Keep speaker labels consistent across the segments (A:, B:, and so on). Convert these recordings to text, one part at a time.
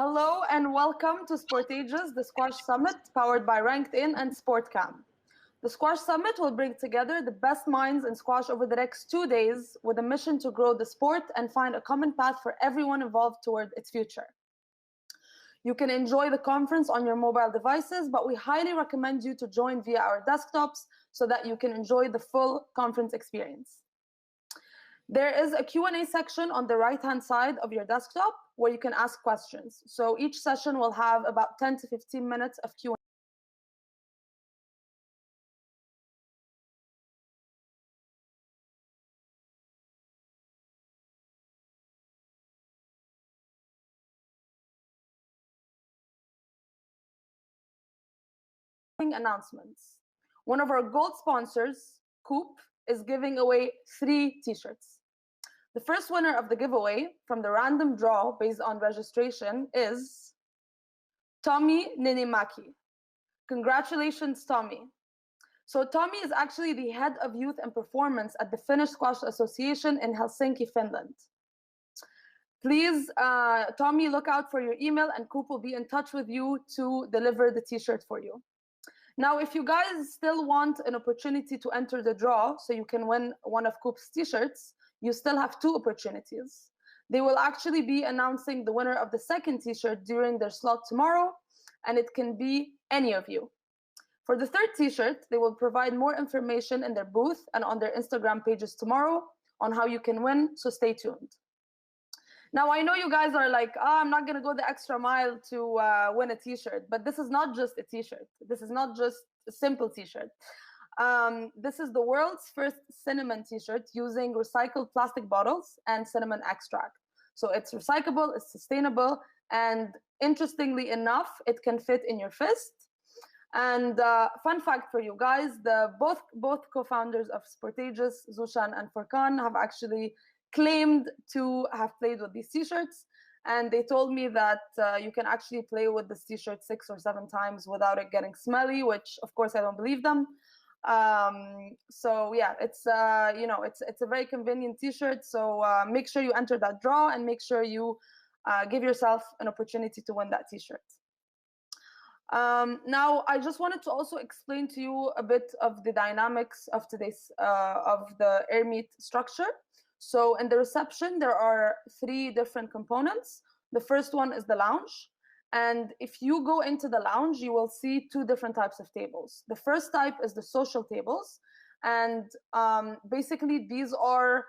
A: Hello and welcome to Sportages, the Squash Summit, powered by RankedIn and SportCam. The Squash Summit will bring together the best minds in squash over the next 2 days with a mission to grow the sport and find a common path for everyone involved toward its future. You can enjoy the conference on your mobile devices, but we highly recommend you to join via our desktops so that you can enjoy the full conference experience. There is a Q&A section on the right-hand side of your desktop where you can ask questions. So each session will have about 10 to 15 minutes of Q&A. Announcements. One of our gold sponsors, Coop, is giving away 3 t-shirts. The first winner of the giveaway from the random draw based on registration is Tommy Ninimaki. Congratulations, Tommy. So Tommy is actually the head of youth and performance at the Finnish Squash Association in Helsinki, Finland. Please, Tommy, look out for your email and Coop will be in touch with you to deliver the t-shirt for you. Now, if you guys still want an opportunity to enter the draw so you can win one of Coop's t-shirts, you still have 2 opportunities. They will actually be announcing the winner of the second t-shirt during their slot tomorrow, and it can be any of you. For the third t-shirt, they will provide more information in their booth and on their Instagram pages tomorrow on how you can win, so stay tuned. Now, I know you guys are like, I'm not going to go the extra mile to win a t-shirt, but this is not just a t-shirt. This is not just a simple t-shirt. This is the world's first cinnamon t-shirt using recycled plastic bottles and cinnamon extract. So it's recyclable, it's sustainable, and interestingly enough, it can fit in your fist. And fun fact for you guys, both co-founders of Sportages, Zushan and Furkan, have actually claimed to have played with these t-shirts, and they told me that you can actually play with this t-shirt 6 or 7 times without it getting smelly, which of course I don't believe them. So yeah, it's it's a very convenient t-shirt. So make sure you enter that draw and make sure you give yourself an opportunity to win that t-shirt. Now, I just wanted to also explain to you a bit of the dynamics of today's of the air meet structure. So in the reception, there are 3 different components. The first one is the lounge. And if you go into the lounge, you will see 2 different types of tables. The first type is the social tables. And basically, these are,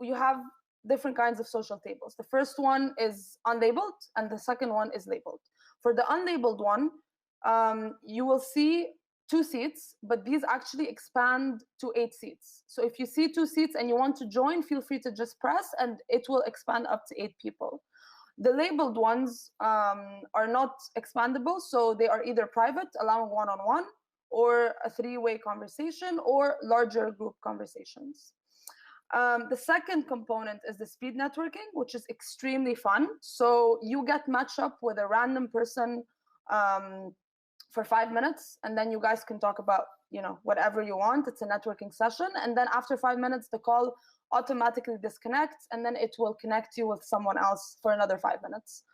A: you have different kinds of social tables. The first one is unlabeled, and the second one is labeled. For the unlabeled one, you will see 2 seats, but these actually expand to 8 seats. So if you see 2 seats and you want to join, feel free to just press and it will expand up to 8 people. The labeled ones are not expandable, so they are either private, allowing one-on-one, or a 3-way conversation, or larger group conversations. The second component is the speed networking, which is extremely fun. So you get matched up with a random person for 5 minutes, and then you guys can talk about whatever you want. It's a networking session, and then after 5 minutes the call automatically disconnects, and then it will connect you with someone else for another 5 minutes.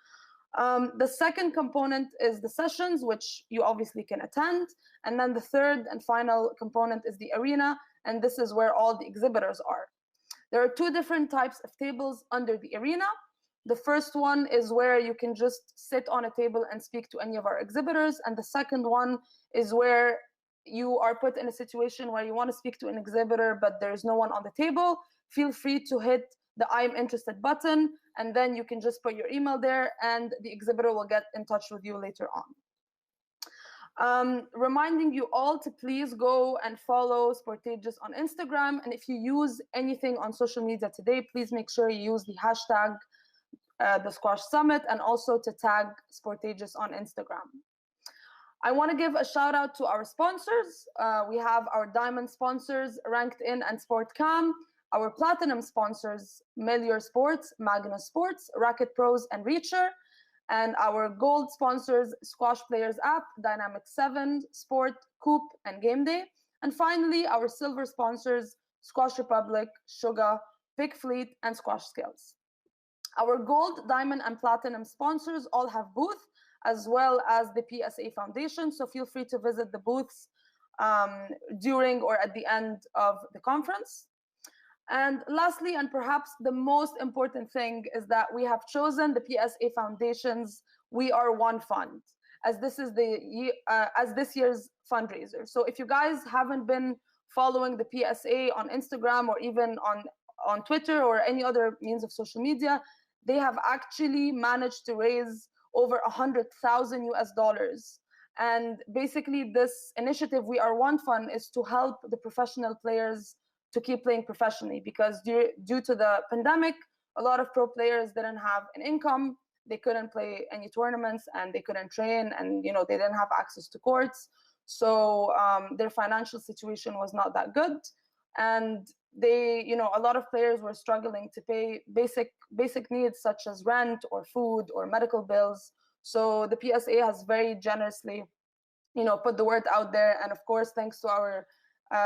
A: The second component is the sessions, which you obviously can attend, and then the third and final component is the arena, and this is where all the exhibitors are. There are 2 different types of tables under the arena. The first one is where you can just sit on a table and speak to any of our exhibitors. And the second one is where you are put in a situation where you want to speak to an exhibitor, but there's no one on the table. Feel free to hit the I'm interested button, and then you can just put your email there and the exhibitor will get in touch with you later on. Reminding you all to please go and follow Sportages on Instagram. And if you use anything on social media today, please make sure you use the hashtag the Squash Summit, and also to tag Sportages on Instagram. I want to give a shout out to our sponsors. We have our diamond sponsors, RankedIn and SportCam, our platinum sponsors, Melior Sports, Magnus Sports, Racket Pros, and Reacher, and our gold sponsors, Squash Players App, Dynamic 7, Sport, Coop, and Game Day. And finally, our silver sponsors, Squash Republic, Sugar, Pick Fleet, and Squash Skills. Our gold, diamond, and platinum sponsors all have booths, as well as the PSA Foundation. So feel free to visit the booths during or at the end of the conference. And lastly, and perhaps the most important thing, is that we have chosen the PSA Foundation's We Are One Fund as this is as this year's fundraiser. So if you guys haven't been following the PSA on Instagram or even on Twitter or any other means of social media, they have actually managed to raise over 100,000 US dollars. And basically, this initiative, We Are One Fund, is to help the professional players to keep playing professionally, because due to the pandemic, a lot of pro players didn't have an income. They couldn't play any tournaments and they couldn't train, and they didn't have access to courts. So their financial situation was not that good, and a lot of players were struggling to pay basic needs such as rent or food or medical bills. So the PSA has very generously put the word out there, and of course, thanks to our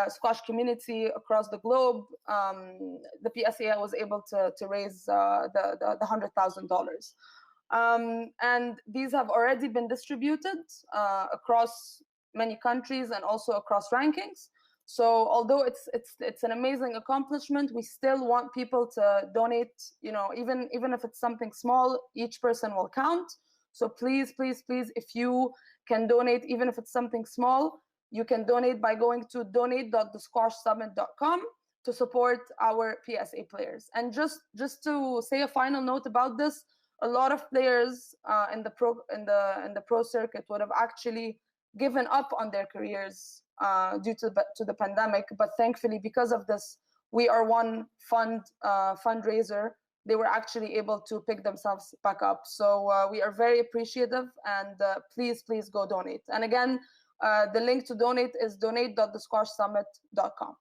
A: squash community across the globe, the PSA was able to raise the $100,000. And these have already been distributed across many countries and also across rankings. So although it's an amazing accomplishment, we still want people to donate, even if it's something small. Each person will count. So please, please, please, if you can donate, even if it's something small, you can donate by going to donate.thesquashsummit.com to support our PSA players. And just to say a final note about this, a lot of players in the pro circuit would have actually given up on their careers due to the pandemic. But thankfully, because of this We Are One fundraiser, they were actually able to pick themselves back up. So we are very appreciative, and please go donate. And again, the link to donate is donate.thesquashsummit.com.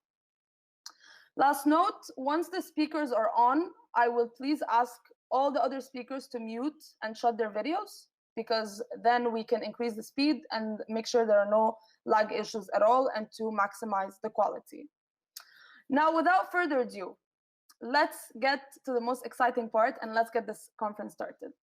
A: Last note, once the speakers are on, I will please ask all the other speakers to mute and shut their videos, because then we can increase the speed and make sure there are no lag issues at all, and to maximize the quality. Now, without further ado, let's get to the most exciting part, and let's get this conference started.